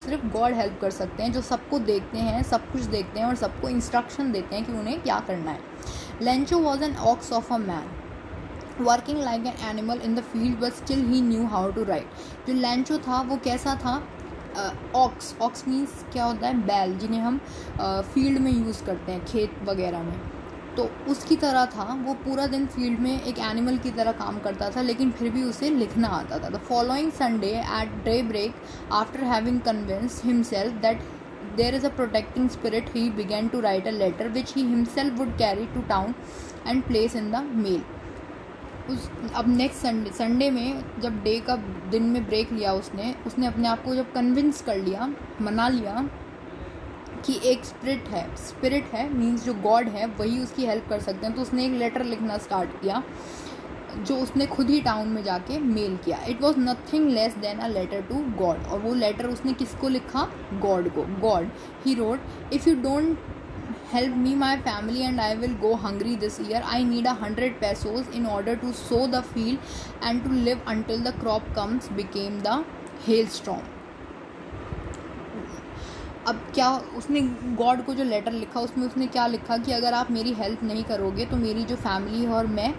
सिर्फ God help कर सकते हैं, जो सबको देखते हैं, सब कुछ देखते हैं और सबको इंस्ट्रक्शन देते हैं कि उन्हें क्या करना है. Lencho was an ox of a man working like an animal in the field but still he knew how to write. जो लेंचो था वो कैसा था? ऑक्स मीन्स क्या होता है? बैल, जिन्हें हम फील्ड में यूज़ करते हैं, खेत वगैरह में. तो उसकी तरह था. वो पूरा दिन फील्ड में एक एनिमल की तरह काम करता था, लेकिन फिर भी उसे लिखना आता था. The following Sunday at daybreak, after having convinced himself that there is a protecting spirit, he began to write a letter which he himself would carry to town and place in the mail. अब next Sunday में जब day का दिन में break लिया उसने अपने आप को जब कन्विंस कर लिया, मना लिया कि एक स्पिरिट है मीन्स जो गॉड है वही उसकी हेल्प कर सकते हैं, तो उसने एक लेटर लिखना स्टार्ट किया जो उसने खुद ही टाउन में जाके मेल किया. It was nothing less than a letter to God. और वो लेटर उसने किसको लिखा? गॉड को. God, he wrote, if you don't help me, my family and I will go hungry this year. I need 100 pesos in order to sow the field and to live until the crop comes. Became the hailstorm. अब क्या उसने God को जो letter लिखा उसमें उसने क्या लिखा कि अगर आप मेरी हेल्प नहीं करोगे तो मेरी जो फैमिली है और मैं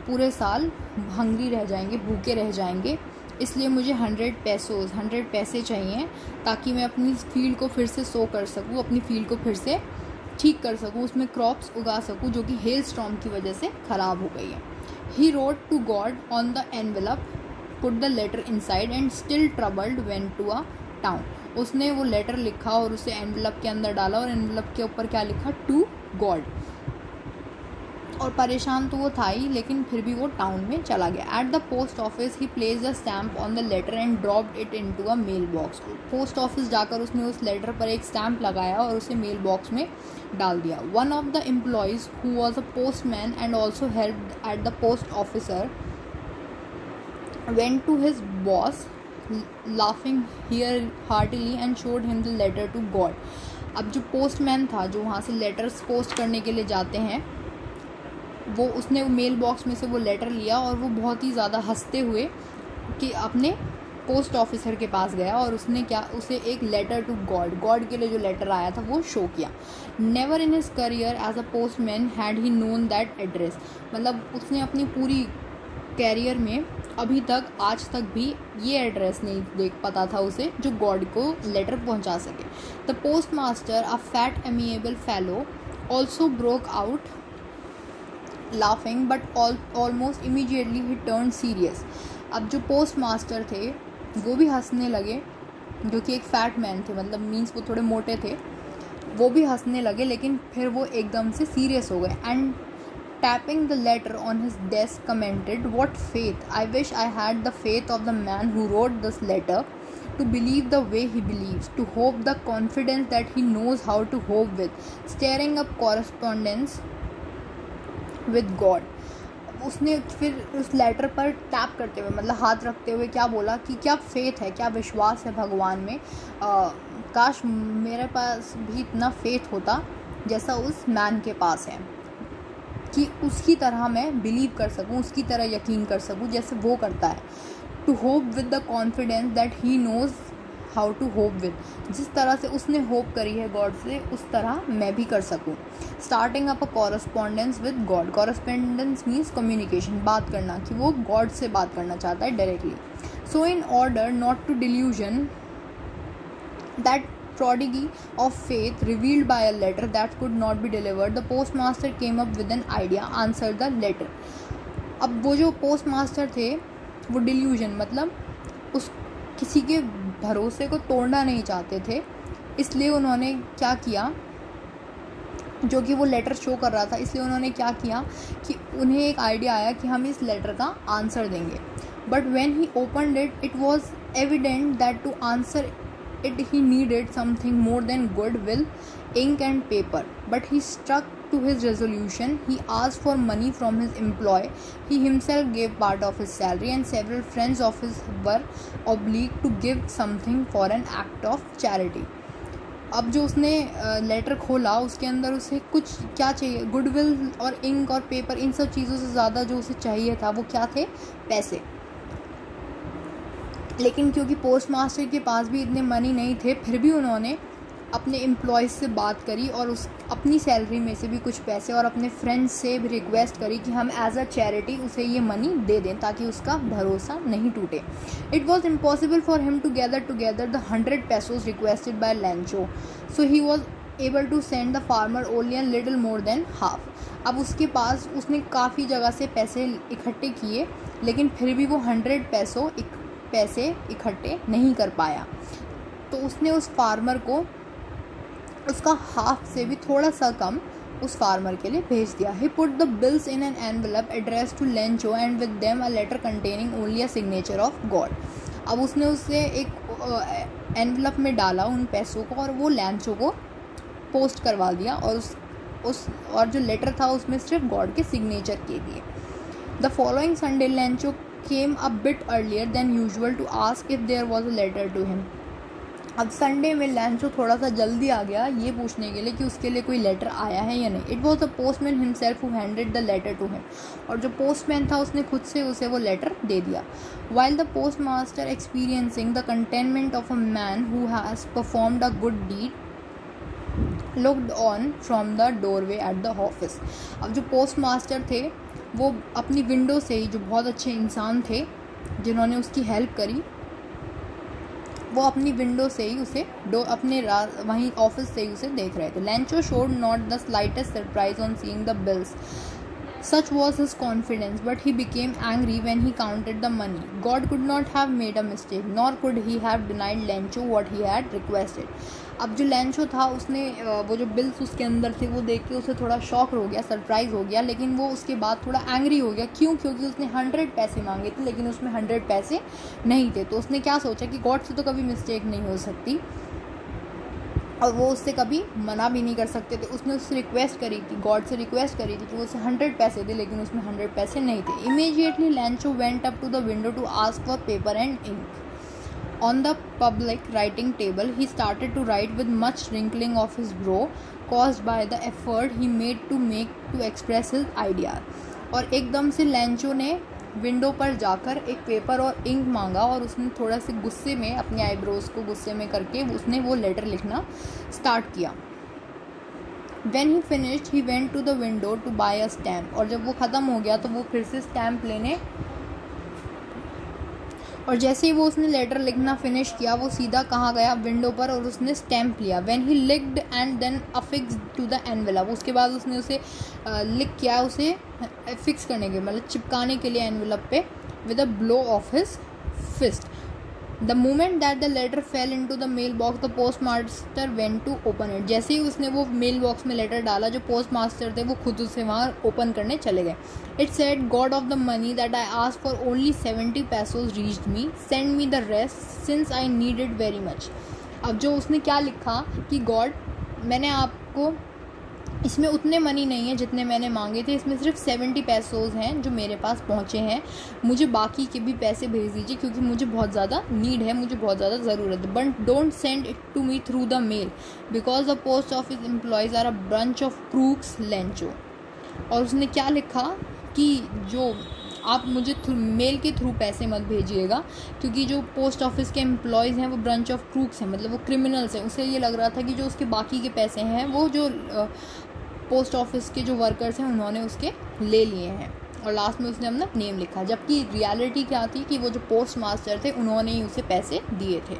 पूरे साल हंग्री रह जाएंगे, भूखे रह जाएंगे. इसलिए मुझे 100 पैसे चाहिए ताकि मैं अपनी फील्ड को फिर से सो कर सकूँ, अपनी फील्ड को फिर से ठीक कर सकूँ, उसमें क्रॉप्स उगा सकूँ जो कि हेल स्टॉर्म की वजह से ख़राब हो गई है. He wrote to God on the envelope, put the letter inside and still troubled went to a town. उसने वो लेटर लिखा और उसे एनवेलप के अंदर डाला और एनवेलप के ऊपर क्या लिखा? To God. और परेशान तो वो था ही, लेकिन फिर भी वो टाउन में चला गया. At the post office he placed a stamp on the letter and dropped it into a mailbox. Post office जाकर उसने उस लेटर पर एक स्टैम्प लगाया और उसे मेल बॉक्स में डाल दिया. One of the employees who was a postman and also helped at the post officer went to his boss laughing here heartily and showed him the letter to God. अब जो postman था, जो वहाँ से letters post करने के लिए जाते हैं, वो उसने मेल बॉक्स में से वो लेटर लिया और वो बहुत ही ज़्यादा हंसते हुए कि अपने पोस्ट ऑफिसर के पास गया और उसने उसे एक लेटर टू गॉड के लिए जो लेटर आया था वो शो किया. Never in his career as a postman had he known that address. मतलब उसने अपनी पूरी कैरियर में अभी तक, आज तक भी ये एड्रेस नहीं पता था उसे जो गॉड को लेटर पहुंचा सके. The post master, a fat amiable fellow, also broke out laughing but almost immediately he turned serious. अब जो पोस्ट मास्टर थे वो भी हंसने लगे, जो कि एक फैट मैन थे, मतलब मीन्स वो थोड़े मोटे थे, वो भी हंसने लगे, लेकिन फिर वो एकदम से सीरियस हो गए. And tapping the letter on his desk commented, what faith, I wish I had the faith of the man who wrote this letter, to believe the way he believes, to hope the confidence that he knows how to hope with, stirring up correspondence with God. उसने फिर उस letter पर tap करते हुए, मतलब हाथ रखते हुए क्या बोला कि क्या फेथ है, क्या विश्वास है भगवान में. काश मेरे पास भी इतना फेथ होता जैसा उस मैन के पास है, कि उसकी तरह मैं बिलीव कर सकूं, उसकी तरह यकीन कर सकूं जैसे वो करता है. To hope with the confidence that he knows how to hope with. जिस तरह से उसने होप करी है गॉड से, उस तरह मैं भी कर सकूं. Starting up a correspondence with God. Correspondence means communication, बात करना, कि वो गॉड से बात करना चाहता है directly. So in order not to delusion that prodigy of faith revealed by a letter that could not be delivered, the postmaster came up with an idea, answered the letter. अब वो जो postmaster थे वो delusion, मतलब उस किसी के भरोसे को तोड़ना नहीं चाहते थे, इसलिए उन्होंने क्या किया, जो कि वो लेटर शो कर रहा था, इसलिए उन्होंने क्या किया कि उन्हें एक आइडिया आया कि हम इस लेटर का आंसर देंगे. But when he opened it, it was evident that to answer it he needed something more than goodwill, ink and paper. But he stuck to his resolution. He asked for money from his employee. He himself gave part of his salary, and several friends of his were obliged to give something for an act of charity. अब जो उसने letter खोला उसके अंदर उसे कुछ क्या चाहिए, गुडविल और इंक और पेपर, इन सब चीज़ों से ज़्यादा जो उसे चाहिए था वो क्या थे? पैसे. लेकिन क्योंकि पोस्ट मास्टर के पास भी इतने मनी नहीं थे, फिर भी उन्होंने अपने एम्प्लॉयज़ से बात करी और उस अपनी सैलरी में से भी कुछ पैसे और अपने फ्रेंड्स से भी रिक्वेस्ट करी कि हम एज अ चैरिटी उसे ये मनी दे दें ताकि उसका भरोसा नहीं टूटे. It was impossible for him to gather together the 100 pesos requested by Lencho, so he was able to send the farmer only an little more than half. अब उसके पास उसने काफ़ी जगह से पैसे इकट्ठे किए, लेकिन फिर भी वो 100 पैसे इकट्ठे नहीं कर पाया. तो उसने उस फार्मर को उसका हाफ से भी थोड़ा सा कम उस फार्मर के लिए भेज दिया. He put the bills in an envelope address to Lencho and with them a letter containing only a signature of God. अब उसने उससे एक एनवेलप में डाला उन पैसों को और वो लेंचो को पोस्ट करवा दिया और और जो लेटर था उसमें सिर्फ गॉड के सिग्नेचर के दिए. The following Sunday Lencho came a bit earlier than usual to ask if there was a letter to him. अब संडे में लैंचो थोड़ा सा जल्दी आ गया ये पूछने के लिए कि उसके लिए कोई लेटर आया है या नहीं. It was the postman himself who handed the letter to him. और जो पोस्टमैन था उसने खुद से उसे वो लेटर दे दिया. While the postmaster experiencing the contentment of a man who has performed a good deed looked on from the doorway at the office. अब जो पोस्ट मास्टर थे वो अपनी विंडो से ही, जो बहुत अच्छे इंसान थे जिन्होंने उसकी हेल्प करी, वो अपनी विंडो से ही उसे अपने वहीं ऑफिस से ही उसे देख रहे थे. लैंचो showed not the slightest surprise on seeing the bills. Such was his confidence, but he became angry when he counted the money. God could not have made a mistake, nor could he have denied Lencho what he had requested. अब जो Lencho था उसने वो जो bills उसके अंदर थे वो देख के उसे थोड़ा शॉक हो गया, सरप्राइज़ हो गया, लेकिन वो उसके बाद थोड़ा एंग्री हो गया. क्यों? क्योंकि उसने 100 पैसे मांगे थे लेकिन उसमें 100 पैसे नहीं थे. तो उसने क्या सोचा कि गॉड से तो कभी मिस्टेक नहीं हो सकती और वो उससे कभी मना भी नहीं कर सकते थे. उसने उससे रिक्वेस्ट करी थी, गॉड से रिक्वेस्ट करी थी कि वो उसे 100 पैसे दे, लेकिन उसमें 100 पैसे नहीं थे. Immediately Lencho went up to the window to ask for paper and ink. On the public writing table, he started to write with much wrinkling of his brow, caused by the effort he made to express his ideas. और एकदम से लैंचो ने window पर जाकर एक paper और ink मांगा और उसने थोड़ा से गुस्से में अपने आईब्रोज को गुस्से में करके उसने वो लेटर लिखना स्टार्ट किया. When he finished, he went to the window to buy a stamp. और जब वो ख़त्म हो गया तो वो फिर से स्टैम्प लेने, और जैसे ही वो उसने लेटर लिखना फिनिश किया वो सीधा कहाँ गया, विंडो पर, और उसने स्टैम्प लिया. When he licked and then affixed to the envelope. उसके बाद उसने उसे लिख किया, उसे फिक्स करने के मतलब चिपकाने के लिए एनवेलप पे with a blow of his fist. The moment that the letter fell into the mailbox, the postmaster went to open it. जैसे ही उसने वो मेल बॉक्स में लेटर डाला, जो पोस्ट मास्टर थे वो खुद उसे वहाँ ओपन करने चले गए. It said, God of the money that I asked for only 70 pesos reached me. Send me the rest since I need it very much. अब जो उसने क्या लिखा कि गॉड, मैंने आपको, इसमें उतने मनी नहीं है जितने मैंने मांगे थे, इसमें सिर्फ 70 पैसोज हैं जो मेरे पास पहुँचे हैं, मुझे बाकी के भी पैसे भेज दीजिए क्योंकि मुझे बहुत ज़्यादा नीड है, मुझे बहुत ज़्यादा ज़रूरत है. But don't send it to me through the mail because the post office employees are a bunch of crooks Lencho. और उसने क्या लिखा कि जो आप मुझे मेल के थ्रू पैसे मत भेजिएगा क्योंकि जो पोस्ट ऑफिस के एम्प्लॉयज़ हैं वो ब्रंच ऑफ क्रूक्स हैं, मतलब वो क्रिमिनल्स हैं. उसे ये लग रहा था कि जो उसके बाकी के पैसे हैं वो जो पोस्ट ऑफिस के जो वर्कर्स हैं उन्होंने उसके ले लिए हैं. और लास्ट में उसने अपना नेम लिखा, जबकि रियलिटी क्या थी कि वो जो पोस्ट मास्टर थे उन्होंने ही उसे पैसे दिए थे.